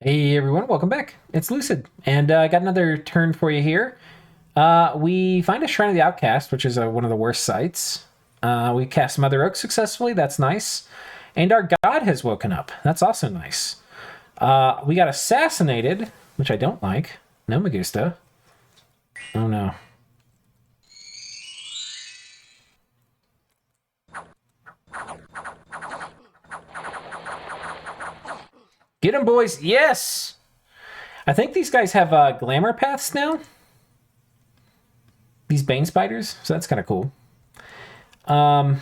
Hey everyone, welcome back. It's Lucid, and I got another turn for you here. We find a Shrine of the Outcast, which is one of the worst sites. We cast Mother Oak successfully, that's nice. And our god has woken up, that's also nice. We got assassinated, which I don't like. No me gusta. Oh no. Get him, boys! Yes! I think these guys have glamour paths now. These Bane Spiders, so that's kind of cool. And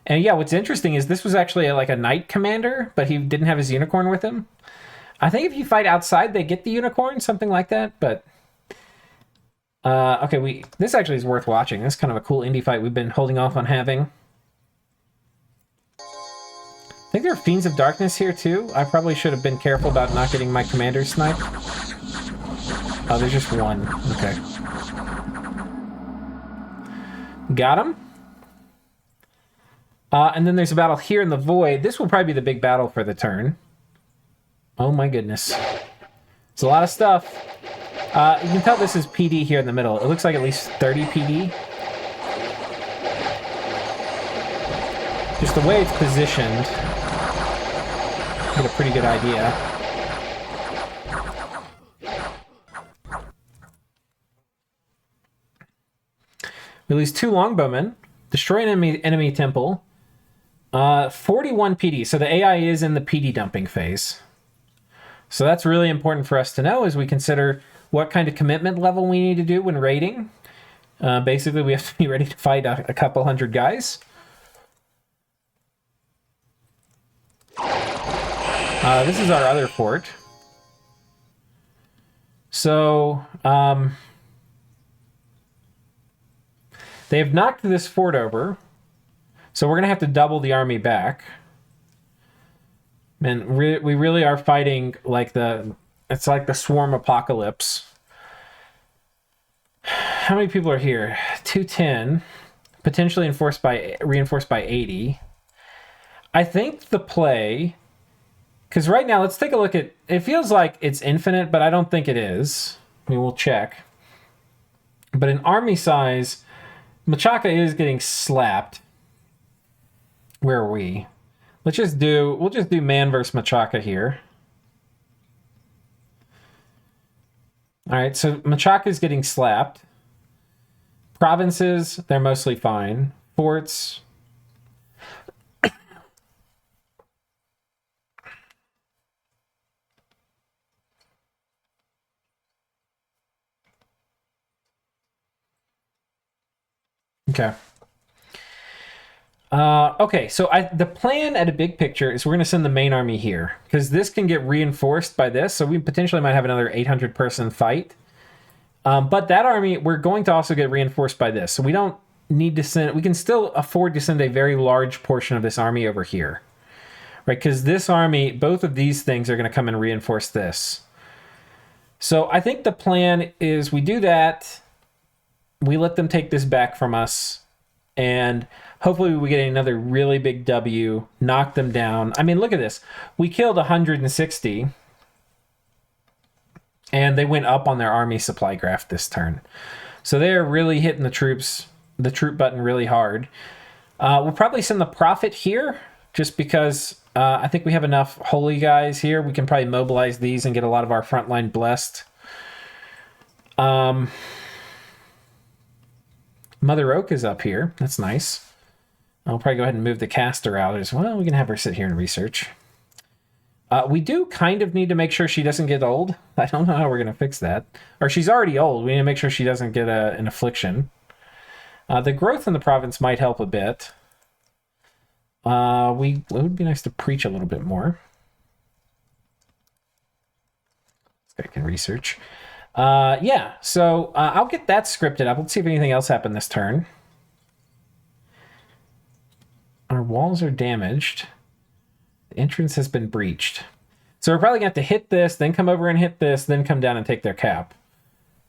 yeah, what's interesting is this was actually like a knight commander, but he didn't have his unicorn with him. I think if you fight outside, they get the unicorn, something like that, but... okay, this actually is worth watching. This is kind of a cool indie fight we've been holding off on having. I think there are Fiends of Darkness here, too. I probably should have been careful about not getting my commander sniped. Oh, there's just one. Okay. Got him. And then there's a battle here in the Void. This will probably be the big battle for the turn. Oh my goodness. It's a lot of stuff. You can tell this is PD here in the middle. It looks like at least 30 PD. Just the way it's positioned. Get a pretty good idea. We lose 2 longbowmen. Destroy an enemy temple. 41 PD. So the AI is in the PD dumping phase. So that's really important for us to know as we consider what kind of commitment level we need to do when raiding. Basically, we have to be ready to fight a couple hundred guys. This is our other fort. So, they have knocked this fort over. So we're going to have to double the army back. And we really are fighting like it's like the swarm apocalypse. How many people are here? 210. Potentially reinforced by 80. I think the play... Because right now, let's take a look at... It feels like it's infinite, but I don't think it is. I mean, we'll check. But in army size, Machaka is getting slapped. Where are we? We'll just do man versus Machaka here. Alright, so Machaka is getting slapped. Provinces, they're mostly fine. Forts... Okay. Okay, so the plan at a big picture is we're going to send the main army here, because this can get reinforced by this, so we potentially might have another 800-person fight. But that army, we're going to also get reinforced by this, so we don't need to send... We can still afford to send a very large portion of this army over here. Right, because this army, both of these things are going to come and reinforce this. So I think the plan is we do that... We let them take this back from us, and hopefully we get another really big W, knock them down. I mean, look at this. We killed 160, and they went up on their army supply graph this turn. So they're really hitting the troop button really hard. We'll probably send the Prophet here, just because I think we have enough holy guys here. We can probably mobilize these and get a lot of our frontline blessed. Mother Oak is up here. That's nice. I'll probably go ahead and move the caster out as well. We can have her sit here and research. We do kind of need to make sure she doesn't get old. I don't know how we're going to fix that. Or she's already old. We need to make sure she doesn't get an affliction. The growth in the province might help a bit. It would be nice to preach a little bit more. I can research. Yeah, so I'll get that scripted up. Let's see if anything else happened this turn. Our walls are damaged. The entrance has been breached. So we're probably going to have to hit this, then come over and hit this, then come down and take their cap.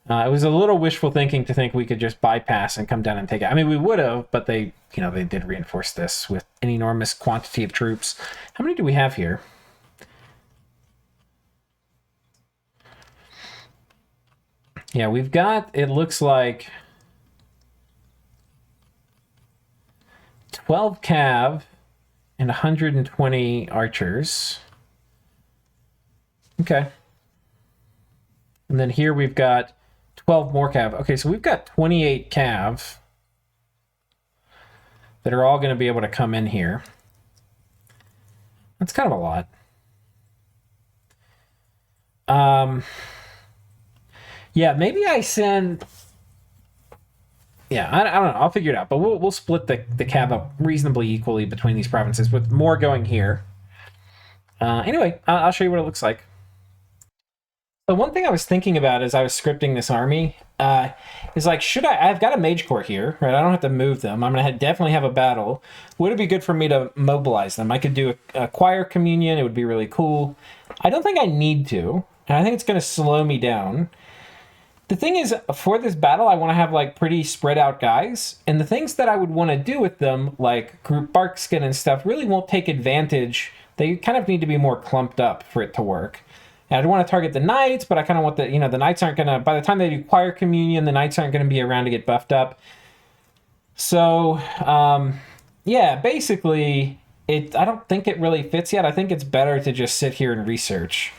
It was a little wishful thinking to think we could just bypass and come down and take it. I mean, we would have, but they did reinforce this with an enormous quantity of troops. How many do we have here? Yeah, we've got, it looks like 12 cav and 120 archers. Okay. And then here we've got 12 more cav. Okay, so we've got 28 cav that are all going to be able to come in here. That's kind of a lot. Yeah, maybe I send... Yeah, I don't know. I'll figure it out. But we'll split the cav up reasonably equally between these provinces, with more going here. Anyway, I'll show you what it looks like. So one thing I was thinking about as I was scripting this army is like, should I've got a mage corps here, right? I don't have to move them. I'm going to definitely have a battle. Would it be good for me to mobilize them? I could do a choir communion. It would be really cool. I don't think I need to, and I think it's going to slow me down. The thing is, for this battle, I want to have like pretty spread out guys, and the things that I would want to do with them, like group barkskin and stuff, really won't take advantage. They kind of need to be more clumped up for it to work. And I don't want to target the knights, but I kind of want the knights aren't going to, by the time they do choir communion, the knights aren't going to be around to get buffed up. So, yeah, basically, I don't think it really fits yet. I think it's better to just sit here and research.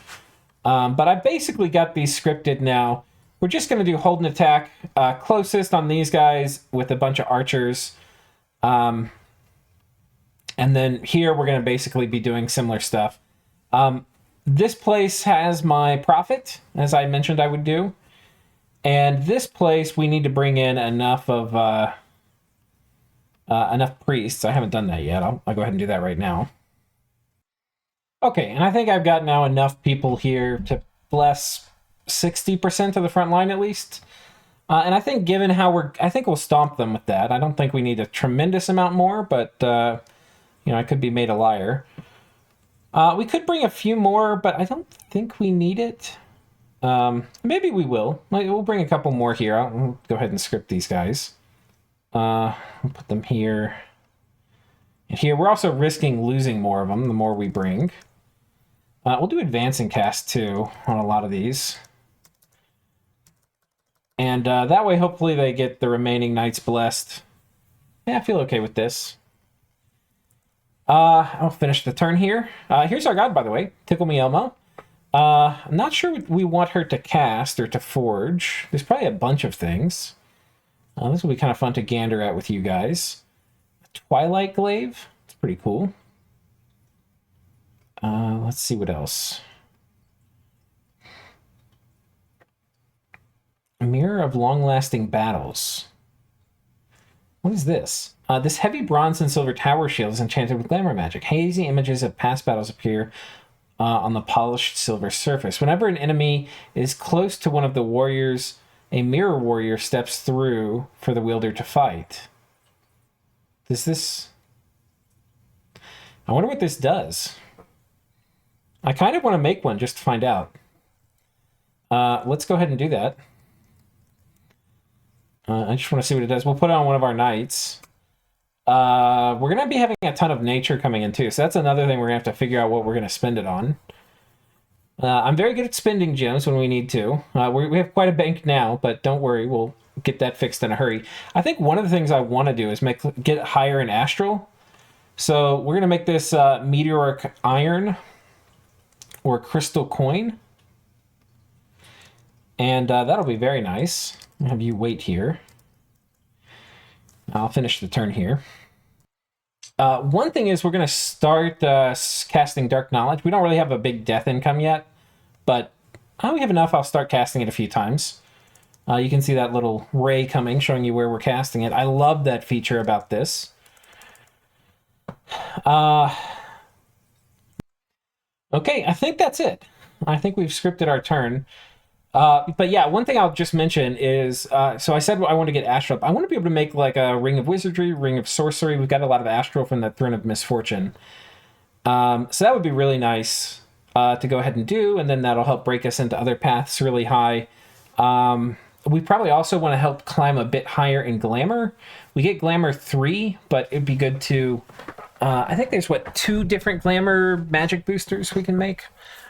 But I basically got these scripted now. We're just going to do hold and attack closest on these guys with a bunch of archers. And then here we're going to basically be doing similar stuff. This place has my prophet, as I mentioned I would do. And this place we need to bring in enough of enough priests. I haven't done that yet. I'll go ahead and do that right now. Okay, and I think I've got now enough people here to bless 60% of the front line at least. And I think given how I think we'll stomp them with that. I don't think we need a tremendous amount more, but, I could be made a liar. We could bring a few more, but I don't think we need it. Maybe we will. We'll bring a couple more here. I'll go ahead and script these guys. We'll put them here. And here, we're also risking losing more of them the more we bring. We'll do advancing cast, too, on a lot of these. And that way, hopefully, they get the remaining knights blessed. Yeah, I feel okay with this. I'll finish the turn here. Here's our god, by the way. Tickle Me Elmo. I'm not sure we want her to cast or to forge. There's probably a bunch of things. This will be kind of fun to gander at with you guys. Twilight Glaive. It's pretty cool. Let's see what else. Mirror of Long-Lasting Battles. What is this? This heavy bronze and silver tower shield is enchanted with glamour magic. Hazy images of past battles appear on the polished silver surface. Whenever an enemy is close to one of the warriors, a mirror warrior steps through for the wielder to fight. Does this... I wonder what this does. I kind of want to make one just to find out. Let's go ahead and do that. I just want to see what it does. We'll put it on one of our knights. We're going to be having a ton of nature coming in too, so that's another thing we're going to have to figure out what we're going to spend it on. I'm very good at spending gems when we need to. We have quite a bank now, but don't worry, we'll get that fixed in a hurry. I think one of the things I want to do is get it higher in Astral. So we're going to make this meteoric iron or crystal coin. And that'll be very nice. I'll have you wait here. I'll finish the turn here. One thing is we're going to start casting Dark Knowledge. We don't really have a big death income yet, but we have enough. I'll start casting it a few times. You can see that little ray coming, showing you where we're casting it. I love that feature about this. Okay, I think that's it. I think we've scripted our turn. But yeah, one thing I'll just mention is, so I said I want to get Astral up. I want to be able to make like a Ring of Wizardry, Ring of Sorcery. We've got a lot of Astral from the Throne of Misfortune. So that would be really nice to go ahead and do, and then that'll help break us into other paths really high. We probably also want to help climb a bit higher in Glamour. We get Glamour 3, but it'd be good to... I think there's, 2 different Glamour magic boosters we can make?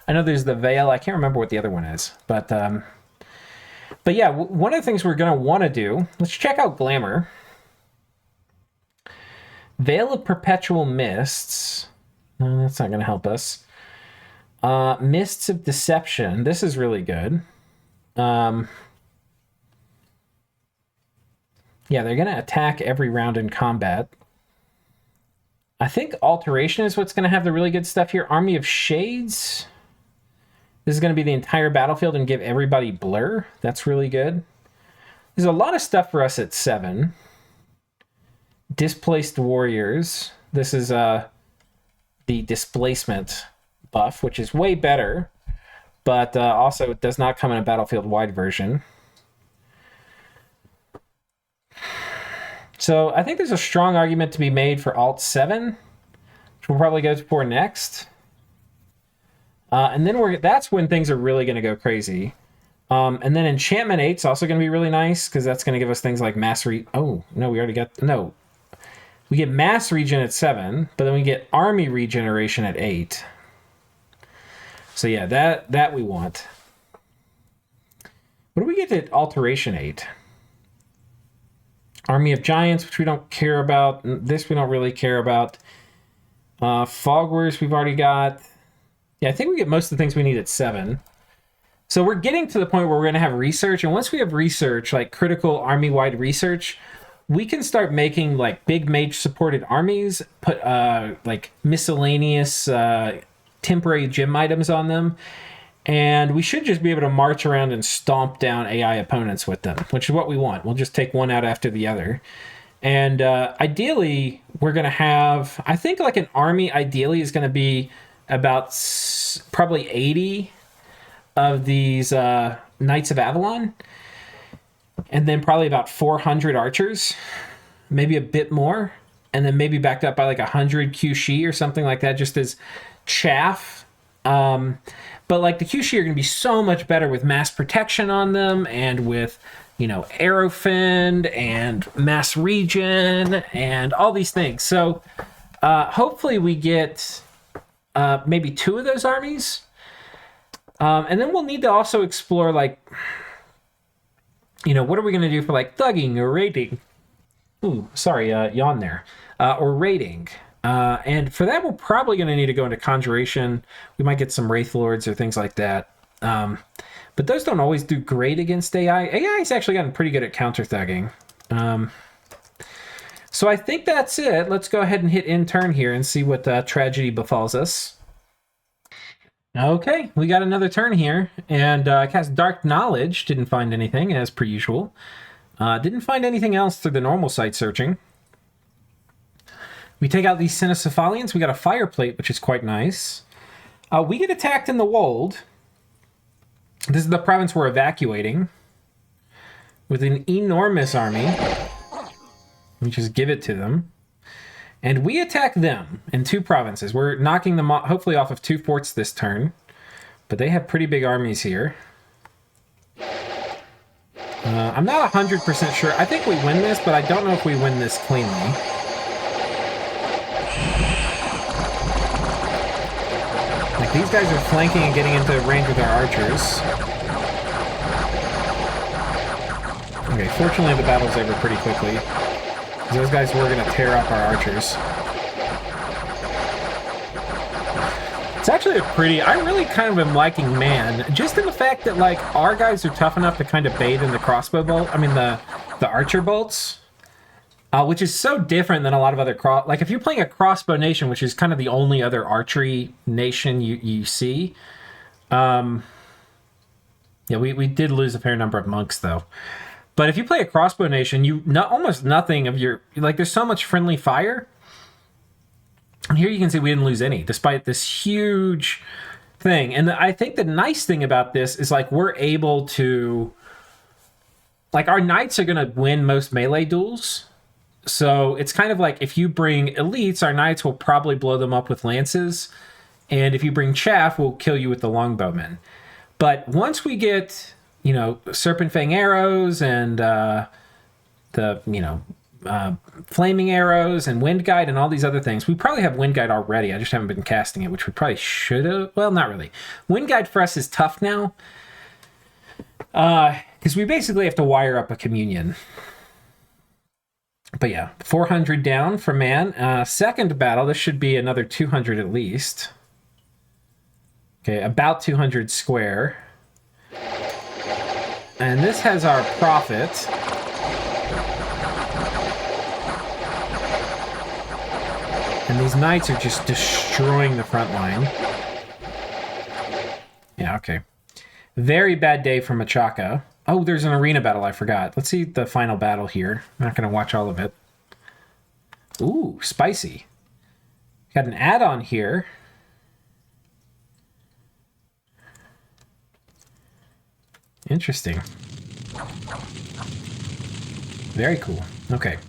I know there's the Veil. I can't remember what the other one is, but But yeah, one of the things we're going to want to do, let's check out Glamour. Veil of Perpetual Mists. No, that's not going to help us. Mists of Deception. This is really good. Yeah, they're going to attack every round in combat. I think Alteration is what's going to have the really good stuff here. Army of Shades. This is going to be the entire battlefield and give everybody Blur. That's really good. There's a lot of stuff for us at 7. Displaced Warriors. This is the displacement buff, which is way better, but also it does not come in a battlefield-wide version. So I think there's a strong argument to be made for Alt 7, which we'll probably go for next. And then that's when things are really going to go crazy. And then Enchantment 8 is also going to be really nice, because that's going to give us things like Mass Oh, no, we already got... No. We get Mass Regen at 7, but then we get Army Regeneration at 8. So yeah, that we want. What do we get at Alteration 8? Army of Giants, which we don't care about. This we don't really care about. Fog Wars we've already got. Yeah, I think we get most of the things we need at 7. So we're getting to the point where we're going to have research. And once we have research, like critical army-wide research, we can start making like big mage-supported armies, put like miscellaneous temporary gem items on them. And we should just be able to march around and stomp down AI opponents with them, which is what we want. We'll just take one out after the other. And ideally, we're going to have... I think like an army ideally is going to be about probably 80 of these Knights of Avalon. And then probably about 400 archers. Maybe a bit more. And then maybe backed up by like 100 Qshi or something like that, just as chaff. But like the Qshi are going to be so much better with mass protection on them and with, you know, Aerofend and mass regen and all these things. So hopefully we get maybe 2 of those armies. And then we'll need to also explore, like, you know, what are we going to do for like thugging or raiding? Ooh, sorry, yawn there. Or raiding. And for that, we're probably going to need to go into Conjuration. We might get some Wraith Lords or things like that. But those don't always do great against AI. AI's actually gotten pretty good at counter-thugging. So I think that's it. Let's go ahead and hit end turn here and see what tragedy befalls us. Okay, we got another turn here. And cast Dark Knowledge. Didn't find anything, as per usual. Didn't find anything else through the normal site searching. We take out these Cynocephalians. We got a Fire Plate, which is quite nice. We get attacked in the Wold. This is the province we're evacuating. With an enormous army. We just give it to them. And we attack them in 2 provinces. We're knocking them hopefully off of 2 forts this turn. But they have pretty big armies here. I'm not 100% sure. I think we win this, but I don't know if we win this cleanly. Like, these guys are flanking and getting into range with our archers. Okay, fortunately the battle's over pretty quickly. Those guys were going to tear up our archers. It's actually a pretty... I really kind of am liking Man, just in the fact that, like, our guys are tough enough to kind of bait in the crossbow bolt. I mean, the archer bolts. Which is so different than a lot of other... Like, if you're playing a crossbow nation, which is kind of the only other archery nation you see... Yeah, we did lose a fair number of monks, though. But if you play a crossbow nation, almost nothing of your... Like, there's so much friendly fire. And here you can see we didn't lose any, despite this huge thing. And I think the nice thing about this is, like, we're able to... Like, our knights are going to win most melee duels. So it's kind of like, if you bring elites, our knights will probably blow them up with lances. And if you bring chaff, we'll kill you with the longbowmen. But once we get... you know, Serpent Fang arrows and flaming arrows and Wind Guide and all these other things. We probably have Wind Guide already. I just haven't been casting it, which we probably should have. Well, not really. Wind Guide for us is tough now. Because we basically have to wire up a communion. But yeah, 400 down for man. Second battle, this should be another 200 at least. Okay, about 200 square. And this has our profit. And these knights are just destroying the front line. Yeah, okay. Very bad day for Machaka. Oh, there's an arena battle, I forgot. Let's see the final battle here. I'm not going to watch all of it. Ooh, spicy. Got an add-on here. Interesting. Very cool. Okay.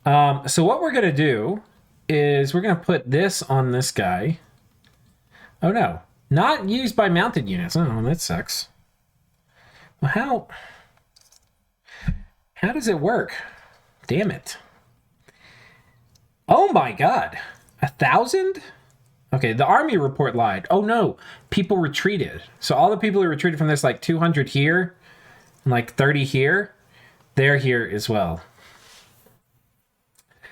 So what we're going to do is we're going to put this on this guy. Oh, no. Not used by mounted units. Oh, that sucks. Well, how does it work? Damn it. Oh my god. 1,000? Okay, the army report lied. Oh no, people retreated. So all the people who retreated from this, like 200 here and like 30 here, they're here as well.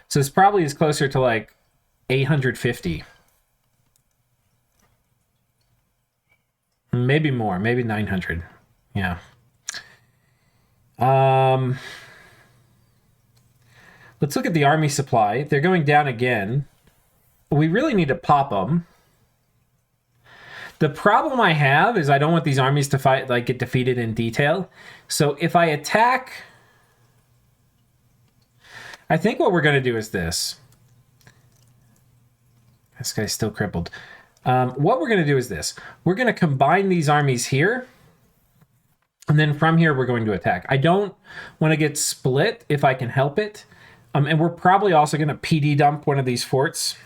So this probably is closer to like 850. Maybe more, maybe 900. Yeah. Let's look at the army supply. They're going down again. We really need to pop them. The problem I have is I don't want these armies to fight, like, get defeated in detail. So if I attack, I think what we're going to do is this. This guy's still crippled. What we're going to do is this. We're going to combine these armies here. And then from here, we're going to attack. I don't want to get split if I can help it. And we're probably also going to PD dump one of these forts.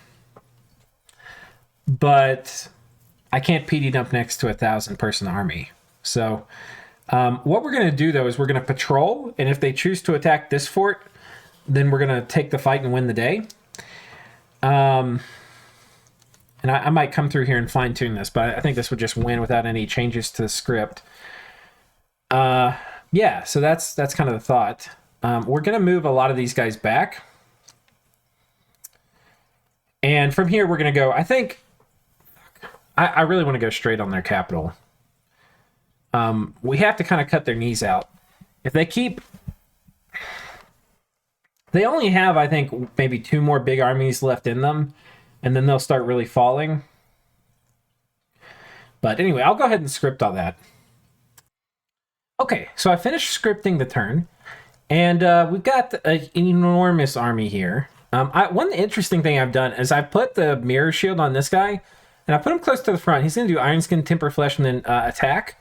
But I can't PD dump next to a 1,000-person army. So what we're going to do, though, is we're going to patrol. And if they choose to attack this fort, then we're going to take the fight and win the day. And I might come through here and fine-tune this, but I think this would just win without any changes to the script. Yeah, so that's kind of the thought. We're going to move a lot of these guys back. And from here, we're going to go, I think, I really want to go straight on their capital. We have to kind of cut their knees out. If they keep... They only have, I think, maybe 2 more big armies left in them, and then they'll start really falling. But anyway, I'll go ahead and script all that. Okay, so I finished scripting the turn, and we've got an enormous army here. One interesting thing I've done is I put the mirror shield on this guy, and I put him close to the front. He's going to do Iron Skin, Temper Flesh, and then attack.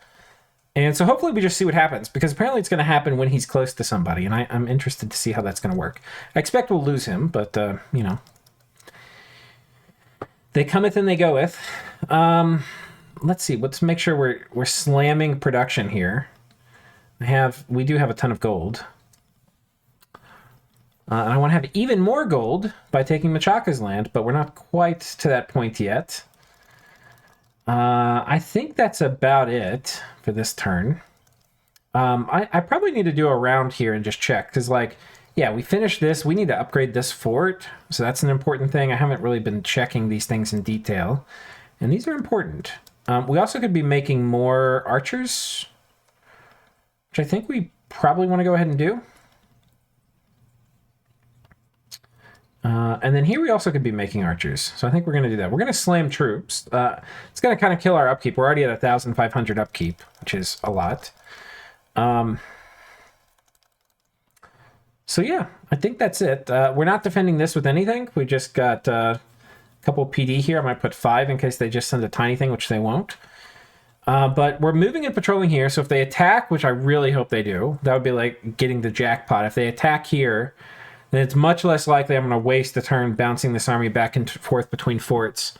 And so hopefully we just see what happens, because apparently it's going to happen when he's close to somebody, and I'm interested to see how that's going to work. I expect we'll lose him, but, you know. They cometh and they goeth. Let's see. Let's make sure we're slamming production here. We do have a ton of gold. And I want to have even more gold by taking Machaka's land, but we're not quite to that point yet. I think that's about it for this turn. I probably need to do a round here and just check, because, like, yeah, we finished this. We need to upgrade this fort, so that's an important thing. I haven't really been checking these things in detail, and these are important. We also could be making more archers, which I think we probably want to go ahead and do. And then here we also could be making archers. So I think we're going to do that. We're going to slam troops. It's going to kind of kill our upkeep. We're already at 1,500 upkeep, which is a lot. So yeah, I think that's it. We're not defending this with anything. We just got a couple PD here. I might put 5 in case they just send a tiny thing, which they won't. But we're moving and patrolling here. So if they attack, which I really hope they do, that would be like getting the jackpot. If they attack here, then it's much less likely I'm going to waste a turn bouncing this army back and forth between forts.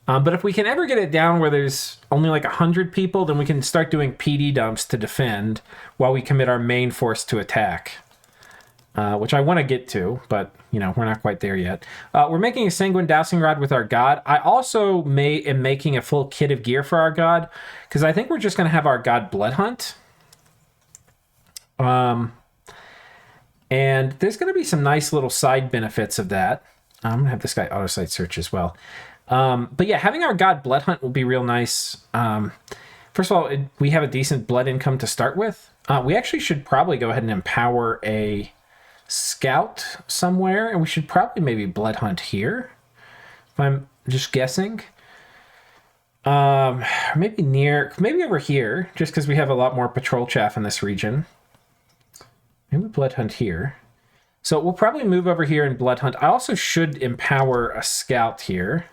But if we can ever get it down where there's only like 100 people, then we can start doing PD dumps to defend while we commit our main force to attack. Which I want to get to, but, you know, we're not quite there yet. We're making a Sanguine Dowsing Rod with our god. I also am making a full kit of gear for our god, because I think we're just going to have our god Blood Hunt. And there's going to be some nice little side benefits of that. I'm going to have this guy auto site search as well. But yeah, having our god Blood Hunt will be real nice. First of all, we have a decent blood income to start with. We actually should probably go ahead and empower a scout somewhere, and we should probably maybe Blood Hunt here, if I'm just guessing. Maybe over here, just because we have a lot more patrol chaff in this region. Maybe Blood Hunt here. So we'll probably move over here and Blood Hunt. I also should empower a scout here.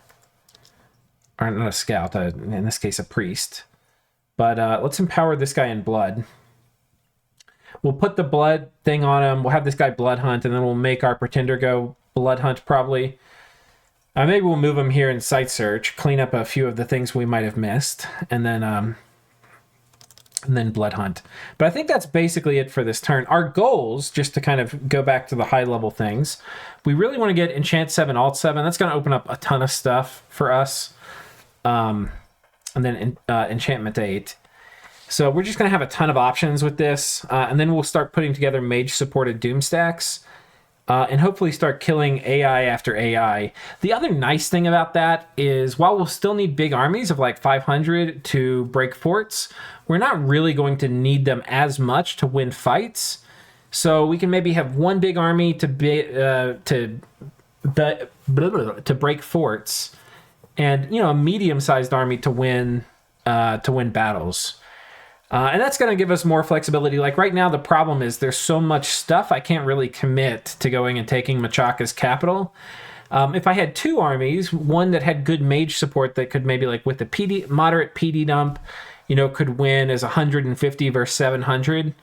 Or not a scout, in this case a priest. But let's empower this guy in blood. We'll put the blood thing on him. We'll have this guy Blood Hunt, and then we'll make our pretender go Blood Hunt probably. Maybe we'll move him here in site search, clean up a few of the things we might have missed, and then Blood Hunt. But I think that's basically it for this turn. Our goals, just to kind of go back to the high level things, we really want to get Enchant 7, Alt 7. That's going to open up a ton of stuff for us. And then Enchantment 8. So we're just going to have a ton of options with this. And then we'll start putting together mage-supported Doom stacks. And hopefully start killing AI after AI. The other nice thing about that is while we'll still need big armies of like 500 to break forts, we're not really going to need them as much to win fights. So we can maybe have one big army to break forts, and a medium-sized army to win battles. And that's going to give us more flexibility. Like right now, the problem is there's so much stuff I can't really commit to going and taking Machaka's capital. If I had two armies, one that had good mage support that could maybe like with the moderate PD dump, could win as 150 versus 700,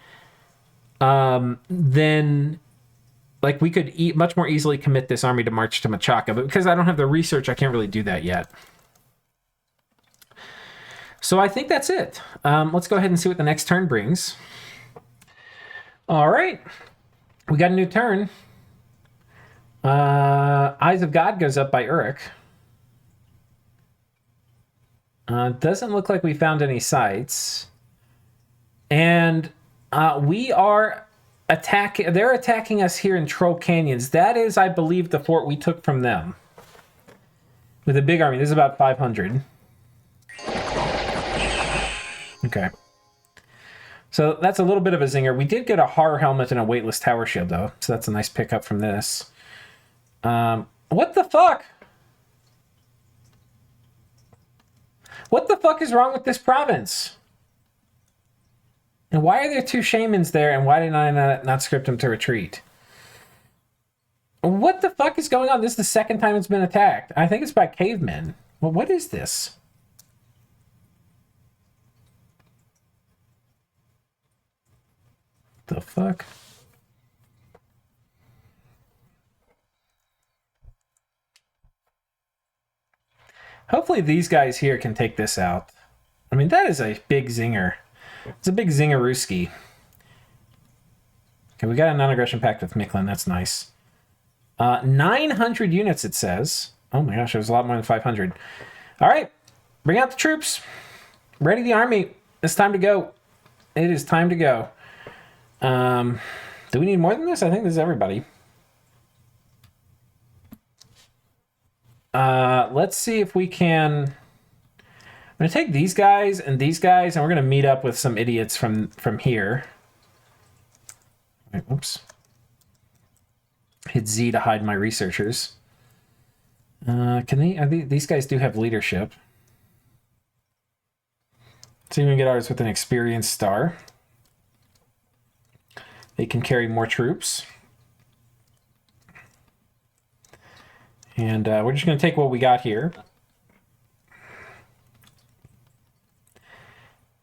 then like we could much more easily commit this army to march to Machaka. But because I don't have the research, I can't really do that yet. So I think that's it. Let's go ahead and see what the next turn brings. All right. We got a new turn. Eyes of God goes up by Uruk. Doesn't look like we found any sites. And they're attacking us here in Troll Canyons. That is, I believe, the fort we took from them. With a big army. This is about 500. Okay. So that's a little bit of a zinger. We did get a horror helmet and a weightless tower shield, though. So that's a nice pickup from this. What the fuck? What the fuck is wrong with this province? And why are there two shamans there, and why did I not script them to retreat? What the fuck is going on? This is the second time it's been attacked. I think it's by cavemen. Well, what is this? The fuck? Hopefully these guys here can take this out. I mean, that is a big zinger. It's a big zingarooski. Okay, we got a non-aggression pact with Miklin. That's nice. 900 units, it says. Oh my gosh, it was a lot more than 500. All right, bring out the troops. Ready the army. It's time to go. It is time to go. Do we need more than this? I think this is everybody. Let's see if we can... I'm going to take these guys, and we're going to meet up with some idiots from here. Wait, whoops. Hit Z to hide my researchers. These guys do have leadership. So you can get ours with an experience star. They can carry more troops. And we're just going to take what we got here.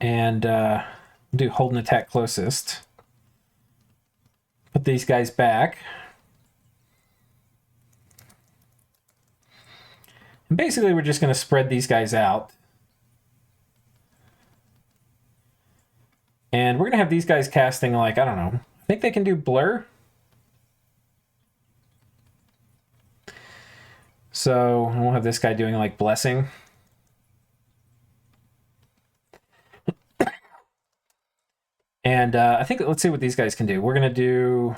And do hold and attack closest. Put these guys back. And basically we're just going to spread these guys out. And we're going to have these guys casting like, I don't know. I think they can do blur. So we'll have this guy doing like blessing. And I think, let's see what these guys can do. We're going to do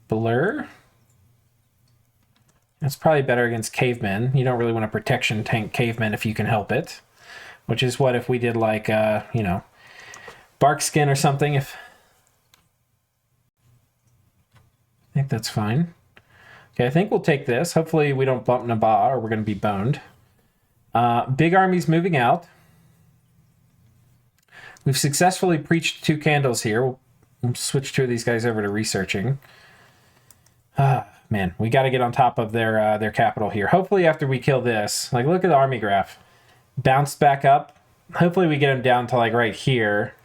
Blur. That's probably better against cavemen. You don't really want to protection tank cavemen if you can help it. Which is what if we did like, you know, bark skin or something. I think that's fine. Okay, I think we'll take this. Hopefully we don't bump Naba or we're going to be boned. Big armies moving out. We've successfully preached 2 candles here. We'll switch 2 of these guys over to researching. Man, we got to get on top of their capital here. Hopefully after we kill this, like look at the army graph. Bounced back up. Hopefully we get them down to like right here.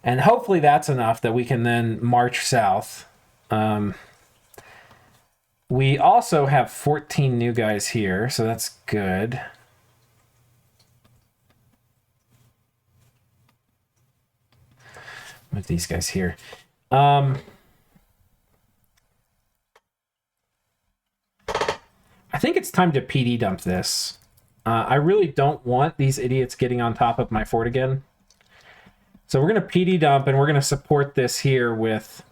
And hopefully that's enough that we can then march south. We also have 14 new guys here, so that's good. With these guys here. I think it's time to PD dump this. I really don't want these idiots getting on top of my fort again. So we're going to PD dump and we're going to support this here with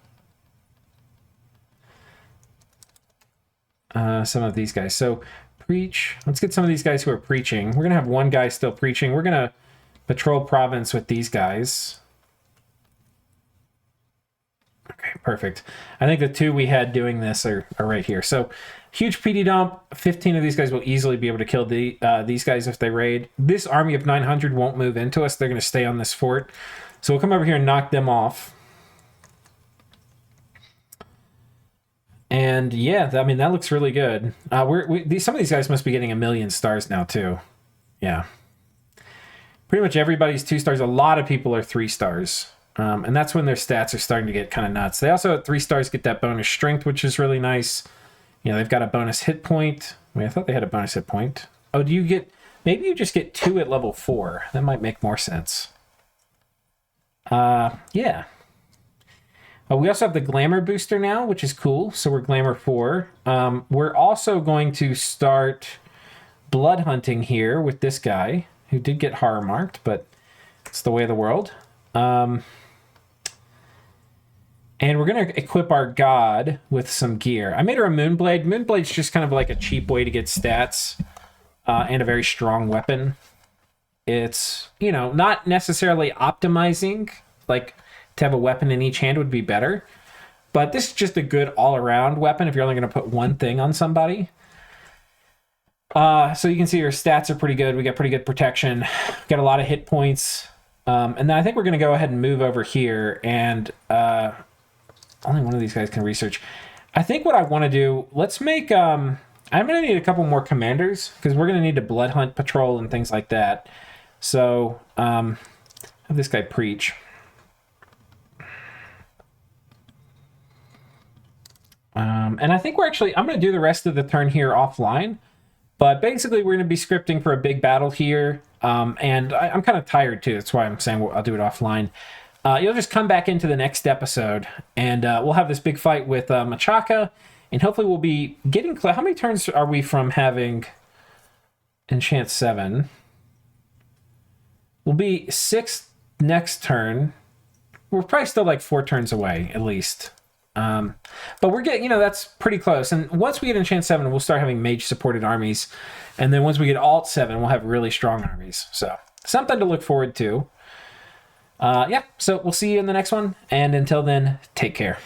some of these guys. So preach. Let's get some of these guys who are preaching. We're going to have one guy still preaching. We're going to patrol province with these guys. Okay, perfect. I think the 2 we had doing this are right here. So huge PD dump. 15 of these guys will easily be able to kill these guys if they raid. This army of 900 won't move into us. They're going to stay on this fort. So we'll come over here and knock them off. And yeah, I mean, that looks really good. Some of these guys must be getting 1 million stars now too. Yeah. Pretty much everybody's 2 stars. A lot of people are 3 stars. And that's when their stats are starting to get kind of nuts. They also at 3 stars get that bonus strength, which is really nice. You know, they've got a bonus hit point. Wait, I thought they had a bonus hit point. Oh, do you get... Maybe you just get 2 at level 4. That might make more sense. Yeah. We also have the Glamour booster now, which is cool. So we're Glamour 4. We're also going to start blood hunting here with this guy, who did get horror marked, but it's the way of the world. And we're going to equip our god with some gear. I made her a Moonblade. Moonblade's just kind of like a cheap way to get stats and a very strong weapon. It's, you know, not necessarily optimizing. Like, to have a weapon in each hand would be better. But this is just a good all-around weapon if you're only going to put one thing on somebody. So you can see your stats are pretty good. We got pretty good protection. Got a lot of hit points. And then I think we're going to go ahead and move over here and... only one of these guys can research. I think what I want to do, let's make... I'm going to need a couple more commanders, because we're going to need to blood hunt patrol and things like that. So, have this guy preach. And I think we're actually... I'm going to do the rest of the turn here offline. But basically, we're going to be scripting for a big battle here. And I'm kind of tired, too. That's why I'm saying I'll do it offline. You'll just come back into the next episode, and we'll have this big fight with Machaka, and hopefully we'll be getting... How many turns are we from having Enchant 7? We'll be 6 next turn. We're probably still like 4 turns away, at least. But we're getting, that's pretty close. And once we get Enchant 7, we'll start having mage-supported armies. And then once we get Alt 7, we'll have really strong armies. So, something to look forward to. Yeah, so we'll see you in the next one. And until then, take care.